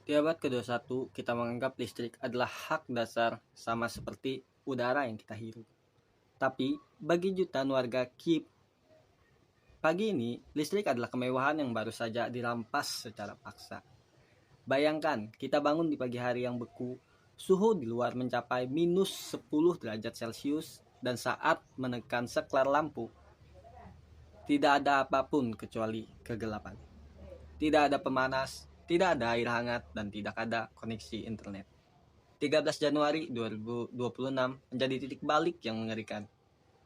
Di abad ke-21, kita menganggap listrik adalah hak dasar sama seperti udara yang kita hirup. Tapi, bagi jutaan warga Kiev, pagi ini listrik adalah kemewahan yang baru saja dirampas secara paksa. Bayangkan, kita bangun di pagi hari yang beku, suhu di luar mencapai minus 10 derajat Celcius, dan saat menekan seklar lampu, tidak ada apapun kecuali kegelapan. Tidak ada pemanas, tidak ada air hangat, dan tidak ada koneksi internet. 13 Januari 2026 menjadi titik balik yang mengerikan.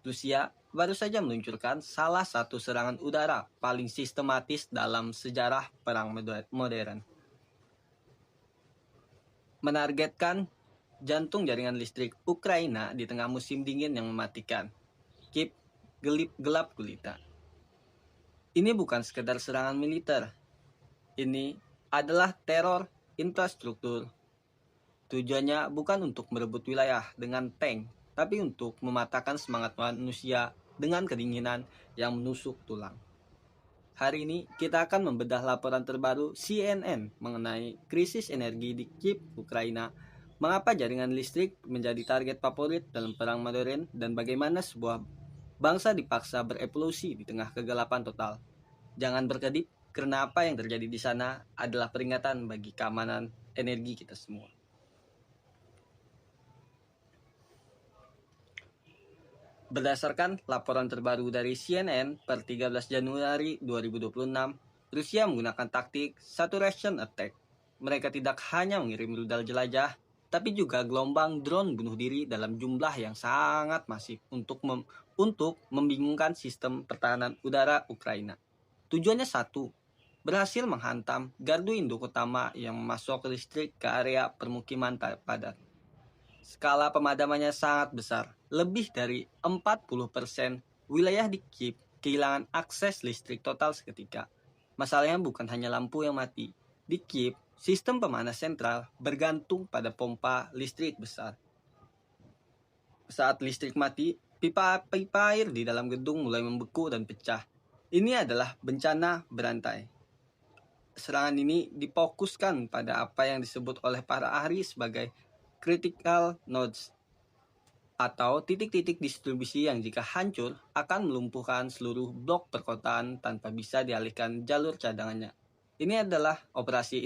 Rusia baru saja meluncurkan salah satu serangan udara paling sistematis dalam sejarah perang modern. Menargetkan jantung jaringan listrik Ukraina di tengah musim dingin yang mematikan. Kiev gelap gulita. Ini bukan sekedar serangan militer. Ini adalah teror infrastruktur. Tujuannya bukan untuk merebut wilayah dengan tank, tapi untuk mematahkan semangat manusia dengan kedinginan yang menusuk tulang. Hari ini kita akan membedah laporan terbaru CNN mengenai krisis energi di Kiev, Ukraina, mengapa jaringan listrik menjadi target favorit dalam perang modern, dan bagaimana sebuah bangsa dipaksa berevolusi di tengah kegelapan total. Jangan berkedip, karena apa yang terjadi di sana adalah peringatan bagi keamanan energi kita semua. Berdasarkan laporan terbaru dari CNN per 13 Januari 2026, Rusia menggunakan taktik saturation attack. Mereka tidak hanya mengirim rudal jelajah, tapi juga gelombang drone bunuh diri dalam jumlah yang sangat masif untuk membingungkan sistem pertahanan udara Ukraina. Tujuannya satu, berhasil menghantam gardu induk utama yang memasok listrik ke area permukiman padat. Skala pemadamannya sangat besar. Lebih dari 40% wilayah di Kiev kehilangan akses listrik total seketika. Masalahnya bukan hanya lampu yang mati. Di Kiev, sistem pemanas sentral bergantung pada pompa listrik besar. Saat listrik mati, pipa air di dalam gedung mulai membeku dan pecah. Ini adalah bencana berantai. Serangan ini difokuskan pada apa yang disebut oleh para ahli sebagai critical nodes, atau titik-titik distribusi yang jika hancur akan melumpuhkan seluruh blok perkotaan tanpa bisa dialihkan jalur cadangannya. Ini adalah operasi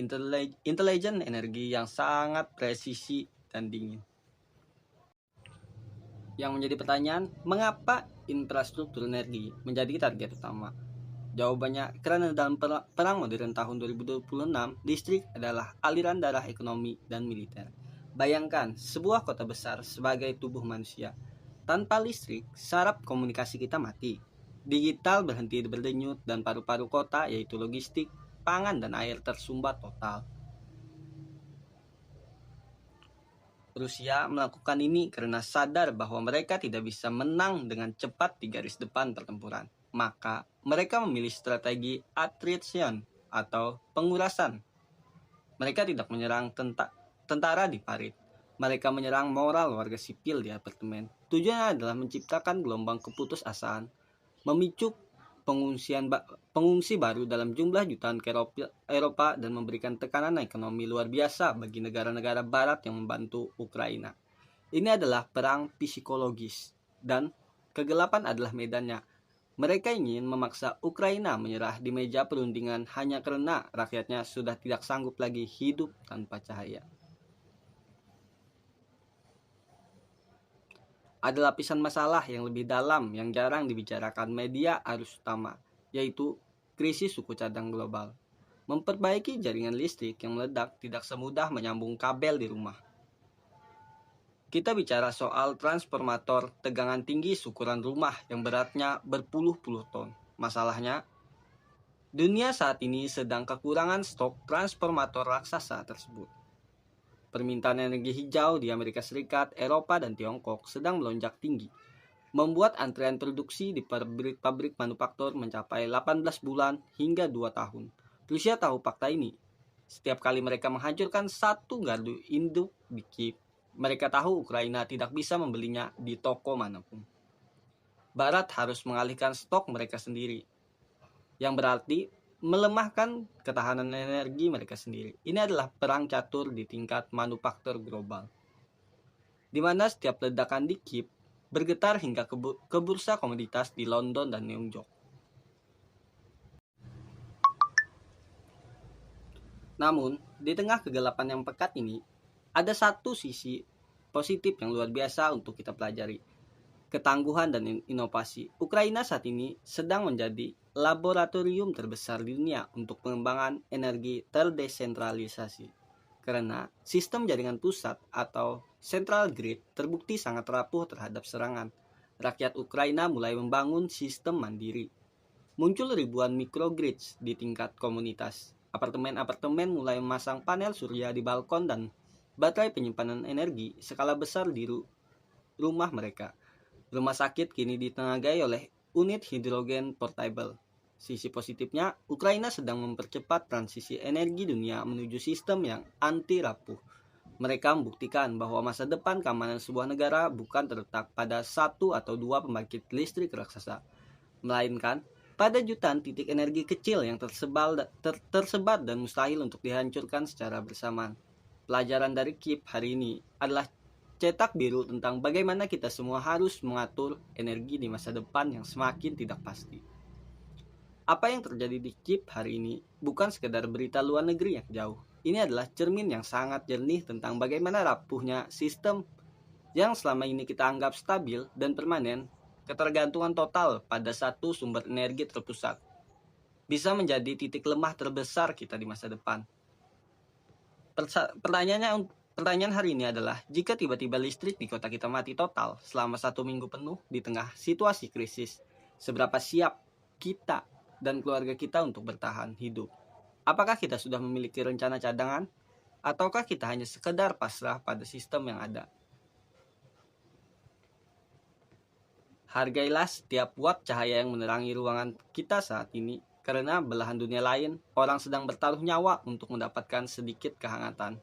intelijen energi yang sangat presisi dan dingin. Yang menjadi pertanyaan, mengapa infrastruktur energi menjadi target utama? Jawabannya, karena dalam perang modern tahun 2026, listrik adalah aliran darah ekonomi dan militer. Bayangkan sebuah kota besar sebagai tubuh manusia. Tanpa listrik, saraf komunikasi kita mati. Digital berhenti berdenyut dan paru-paru kota, yaitu logistik, pangan, dan air tersumbat total. Rusia melakukan ini karena sadar bahwa mereka tidak bisa menang dengan cepat di garis depan pertempuran. Maka mereka memilih strategi attrition atau pengurasan. Mereka tidak menyerang tentara di parit. Mereka menyerang moral warga sipil di apartemen. Tujuannya adalah menciptakan gelombang keputusasaan, memicu pengungsi baru dalam jumlah jutaan ke Eropa dan memberikan tekanan ekonomi luar biasa bagi negara-negara barat yang membantu Ukraina. Ini adalah perang psikologis dan kegelapan adalah medannya. Mereka ingin memaksa Ukraina menyerah di meja perundingan hanya karena rakyatnya sudah tidak sanggup lagi hidup tanpa cahaya. Ada lapisan masalah yang lebih dalam yang jarang dibicarakan media arus utama, yaitu krisis suku cadang global. Memperbaiki jaringan listrik yang meledak tidak semudah menyambung kabel di rumah. Kita bicara soal transformator tegangan tinggi ukuran rumah yang beratnya berpuluh-puluh ton. Masalahnya, dunia saat ini sedang kekurangan stok transformator raksasa tersebut. Permintaan energi hijau di Amerika Serikat, Eropa, dan Tiongkok sedang melonjak tinggi, membuat antrean produksi di pabrik manufaktur mencapai 18 bulan hingga 2 tahun. Rusia tahu fakta ini. Setiap kali mereka menghancurkan satu gardu induk di Kiev, mereka tahu Ukraina tidak bisa membelinya di toko manapun. Barat harus mengalihkan stok mereka sendiri, yang berarti melemahkan ketahanan energi mereka sendiri. Ini adalah perang catur di tingkat manufaktur global, di mana setiap ledakan di Kiev bergetar hingga ke bursa komoditas di London dan New York. Namun, di tengah kegelapan yang pekat ini, ada satu sisi positif yang luar biasa untuk kita pelajari: ketangguhan dan inovasi. Ukraina saat ini sedang menjadi laboratorium terbesar di dunia untuk pengembangan energi terdesentralisasi. Karena sistem jaringan pusat atau central grid terbukti sangat rapuh terhadap serangan. Rakyat Ukraina mulai membangun sistem mandiri. Muncul ribuan microgrids di tingkat komunitas. Apartemen-apartemen mulai memasang panel surya di balkon dan baterai penyimpanan energi skala besar di rumah mereka. Rumah sakit kini ditenagai oleh unit hidrogen portable. Sisi positifnya, Ukraina sedang mempercepat transisi energi dunia menuju sistem yang anti rapuh. Mereka membuktikan bahwa masa depan keamanan sebuah negara bukan terletak pada satu atau dua pembangkit listrik raksasa, melainkan pada jutaan titik energi kecil yang tersebar dan mustahil untuk dihancurkan secara bersamaan. Pelajaran dari Kiev hari ini adalah cetak biru tentang bagaimana kita semua harus mengatur energi di masa depan yang semakin tidak pasti. Apa yang terjadi di Kiev hari ini bukan sekedar berita luar negeri yang jauh. Ini adalah cermin yang sangat jernih tentang bagaimana rapuhnya sistem yang selama ini kita anggap stabil dan permanen. Ketergantungan total pada satu sumber energi terpusat bisa menjadi titik lemah terbesar kita di masa depan. Pertanyaan hari ini adalah, jika tiba-tiba listrik di kota kita mati total selama 1 minggu penuh di tengah situasi krisis, seberapa siap kita dan keluarga kita untuk bertahan hidup? Apakah kita sudah memiliki rencana cadangan? Ataukah kita hanya sekedar pasrah pada sistem yang ada? Hargailah setiap watt cahaya yang menerangi ruangan kita saat ini, karena belahan dunia lain, orang sedang bertaruh nyawa untuk mendapatkan sedikit kehangatan.